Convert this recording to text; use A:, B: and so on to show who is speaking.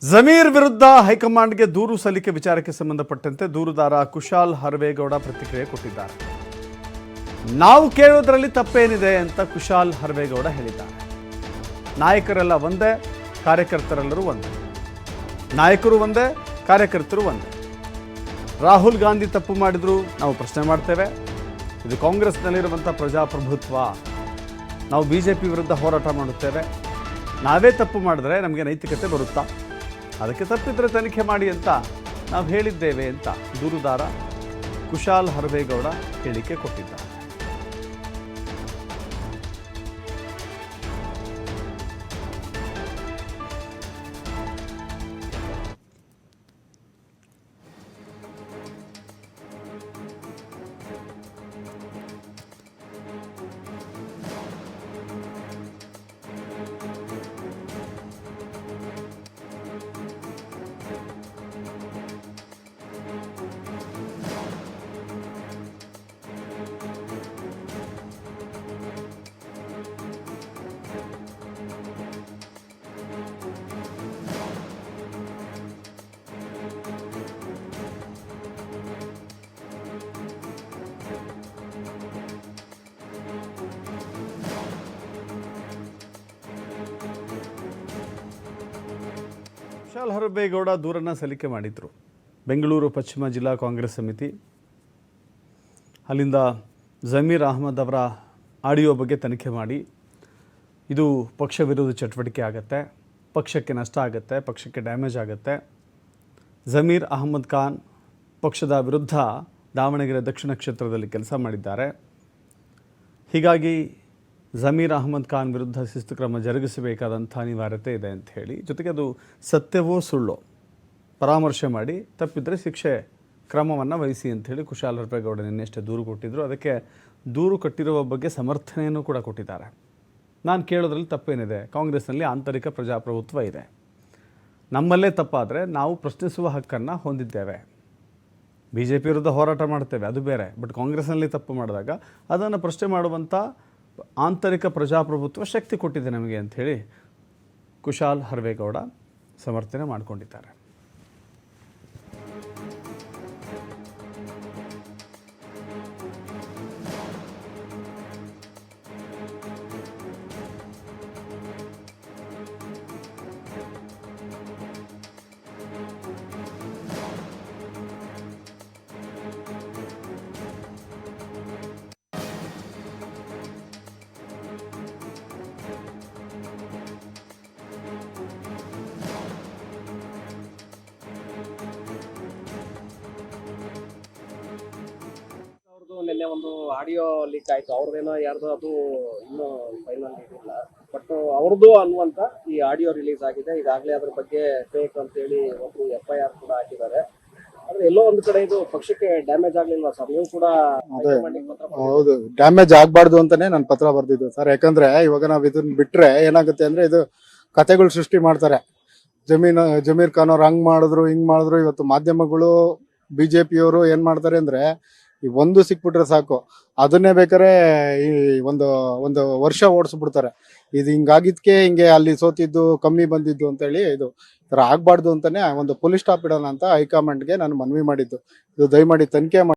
A: ಜಮೀರ್ ವಿರುದ್ಧ ಹೈಕಮಾಂಡ್ಗೆ ದೂರು ಸಲ್ಲಿಕೆ ವಿಚಾರಕ್ಕೆ ಸಂಬಂಧಪಟ್ಟಂತೆ ದೂರುದಾರ ಕುಶಾಲ್ ಹರ್ವೇಗೌಡ ಪ್ರತಿಕ್ರಿಯೆ ಕೊಟ್ಟಿದ್ದಾರೆ. ನಾವು ಕೇಳೋದ್ರಲ್ಲಿ ತಪ್ಪೇನಿದೆ ಅಂತ ಕುಶಾಲ್ ಹರ್ವೇಗೌಡ ಹೇಳಿದ್ದಾರೆ. ನಾಯಕರೆಲ್ಲ ಒಂದೇ, ಕಾರ್ಯಕರ್ತರೆಲ್ಲರೂ ಒಂದೇ. ನಾಯಕರು ಒಂದೇ, ಕಾರ್ಯಕರ್ತರು ಒಂದೇ. ರಾಹುಲ್ ಗಾಂಧಿ ತಪ್ಪು ಮಾಡಿದ್ರು ನಾವು ಪ್ರಶ್ನೆ ಮಾಡ್ತೇವೆ. ಇದು ಕಾಂಗ್ರೆಸ್ನಲ್ಲಿರುವಂಥ ಪ್ರಜಾಪ್ರಭುತ್ವ. ನಾವು ಬಿಜೆಪಿ ವಿರುದ್ಧ ಹೋರಾಟ ಮಾಡುತ್ತೇವೆ. ನಾವೇ ತಪ್ಪು ಮಾಡಿದ್ರೆ ನಮಗೆ ನೈತಿಕತೆ ಬರುತ್ತಾ? ಅದಕ್ಕೆ ತಪ್ಪಿದ್ರೆ ತನಿಖೆ ಮಾಡಿ ಅಂತ ನಾವು ಹೇಳಿದ್ದೇವೆ ಅಂತ ದೂರುದಾರ ಕುಶಾಲ್ ಹರ್ವೇಗೌಡ ಹೇಳಿಕೆ ಕೊಟ್ಟಿದ್ದಾರೆ. ಕುಶಾಲ್ ಹರ್ವೇಗೌಡ ದೂರನ್ನು ಸಲ್ಲಿಕೆ ಮಾಡಿದರು. ಬೆಂಗಳೂರು ಪಶ್ಚಿಮ ಜಿಲ್ಲಾ ಕಾಂಗ್ರೆಸ್ ಸಮಿತಿ ಅಲ್ಲಿಂದ ಜಮೀರ್ ಅಹ್ಮದ್ ಅವರ ಆಡಿಯೋ ಬಗ್ಗೆ ತನಿಖೆ ಮಾಡಿ, ಇದು ಪಕ್ಷ ವಿರೋಧಿ ಚಟುವಟಿಕೆ ಆಗುತ್ತೆ, ಪಕ್ಷಕ್ಕೆ ನಷ್ಟ ಆಗುತ್ತೆ, ಪಕ್ಷಕ್ಕೆ ಡ್ಯಾಮೇಜ್ ಆಗುತ್ತೆ. ಜಮೀರ್ ಅಹ್ಮದ್ ಖಾನ್ ಪಕ್ಷದ ವಿರುದ್ಧ ದಾವಣಗೆರೆ ದಕ್ಷಿಣ ಕ್ಷೇತ್ರದಲ್ಲಿ ಕೆಲಸ ಮಾಡಿದ್ದಾರೆ. ಹೀಗಾಗಿ ಜಮೀರ್ ಅಹ್ಮದ್ ಖಾನ್ ವಿರುದ್ಧ ಶಿಸ್ತು ಕ್ರಮ ಜರುಗಿಸಬೇಕಾದಂಥ ಅನಿವಾರ್ಯತೆ ಇದೆ ಅಂತ ಹೇಳಿ, ಜೊತೆಗೆ ಅದು ಸತ್ಯವೋ ಸುಳ್ಳೋ ಪರಾಮರ್ಶೆ ಮಾಡಿ ತಪ್ಪಿದರೆ ಶಿಕ್ಷೆ ಕ್ರಮವನ್ನು ವಹಿಸಿ ಅಂಥೇಳಿ ಕುಶಾಲ್ ಹರ್ವೇಗೌಡ ನಿನ್ನೆಷ್ಟೇ ದೂರು ಕೊಟ್ಟಿದ್ದರು. ಅದಕ್ಕೆ ದೂರು ಕಟ್ಟಿರುವ ಬಗ್ಗೆ ಸಮರ್ಥನೆಯನ್ನು ಕೂಡ ಕೊಟ್ಟಿದ್ದಾರೆ. ನಾನು ಕೇಳೋದ್ರಲ್ಲಿ ತಪ್ಪೇನಿದೆ, ಕಾಂಗ್ರೆಸ್ನಲ್ಲಿ ಆಂತರಿಕ ಪ್ರಜಾಪ್ರಭುತ್ವ ಇದೆ, ನಮ್ಮಲ್ಲೇ ತಪ್ಪಾದರೆ ನಾವು ಪ್ರಶ್ನಿಸುವ ಹಕ್ಕನ್ನು ಹೊಂದಿದ್ದೇವೆ. BJP ವಿರುದ್ಧ ಹೋರಾಟ ಮಾಡ್ತೇವೆ, ಅದು ಬೇರೆ. ಬಟ್ ಕಾಂಗ್ರೆಸ್ನಲ್ಲಿ ತಪ್ಪು ಮಾಡಿದಾಗ ಅದನ್ನು ಪ್ರಶ್ನೆ ಮಾಡುವಂಥ ಆಂತರಿಕ ಪ್ರಜಾಪ್ರಭುತ್ವ ಶಕ್ತಿ ಕೊಟ್ಟಿದೆ ನಮಗೆ ಅಂಥೇಳಿ ಕುಶಾಲ್ ಹರ್ವೇಗೌಡ ಸಮರ್ಥನೆ ಮಾಡಿಕೊಂಡಿದ್ದಾರೆ.
B: ನಿನ್ನೆ ಒಂದು ಆಡಿಯೋ ಲೀಕ್ ಆಯ್ತು, ಅವ್ರದ್ದೇನೋ ಯಾರ್ದು ಅದು ಇನ್ನೂ ಫೈನಲ್ ಇದಿಲ್ಲ. ಬಟ್ ಅವ್ರದ್ದು ಅನ್ನುವಂತ ಈ ಆಡಿಯೋ ರಿಲೀಸ್ ಆಗಿದೆ. ಈಗಾಗಲೇ ಅದ್ರ ಬಗ್ಗೆ ಫೇಕ್ ಅಂತೇಳಿ ಒಂದು FIR ಕೂಡ ಹಾಕಿದ್ದಾರೆ. ಆದ್ರೆ ಎಲ್ಲೋ ಒಂದು ಕಡೆ ಇದು ಪಕ್ಷಕ್ಕೆ ಡ್ಯಾಮೇಜ್ ಆಗ್ಲಿಲ್ವಾ ಸರ್? ನೀವು ಕೂಡ
C: ಹೌದು, ಡ್ಯಾಮೇಜ್ ಆಗ್ಬಾರ್ದು ಅಂತಾನೆ ನಾನು ಪತ್ರ ಬರ್ದಿದ್ದು ಸರ್. ಯಾಕಂದ್ರೆ ಇವಾಗ ನಾವ್ ಇದನ್ನ ಬಿಟ್ರೆ ಏನಾಗುತ್ತೆ ಅಂದ್ರೆ ಇದು ಕತೆಗಳು ಸೃಷ್ಟಿ ಮಾಡ್ತಾರೆ. ಜಮೀರ್ ಖಾನ್ ಅವ್ರು ಹಂಗ್ ಮಾಡಿದ್ರು ಹಿಂಗ್ ಮಾಡಿದ್ರು. ಇವತ್ತು ಮಾಧ್ಯಮಗಳು BJP-ಯವರು ಏನ್ ಮಾಡ್ತಾರೆ ಅಂದ್ರೆ ಈ ಒಂದು ಸಿಕ್ಬಿಟ್ರೆ ಸಾಕು, ಅದನ್ನೇ ಬೇಕಾದ್ರೆ ಈ ಒಂದು ವರ್ಷ ಓಡಿಸ್ಬಿಡ್ತಾರೆ. ಇದು ಹಿಂಗಾಗಿದ್ಕೆ ಹಿಂಗೆ ಅಲ್ಲಿ ಸೋತಿದ್ದು ಕಮ್ಮಿ ಬಂದಿದ್ದು ಅಂತ ಹೇಳಿ ಇದು ತರ ಆಗ್ಬಾರ್ದು ಅಂತಾನೆ ಒಂದು ಪೊಲೀಸ್ ಸ್ಟಾಪ್ ಇಡೋಣ ಅಂತ ಹೈಕಮಾಂಡ್ಗೆ ನಾನು ಮನವಿ ಮಾಡಿದ್ದು. ಇದು ದಯಮಾಡಿ ತನಿಖೆ ಮಾಡಿ.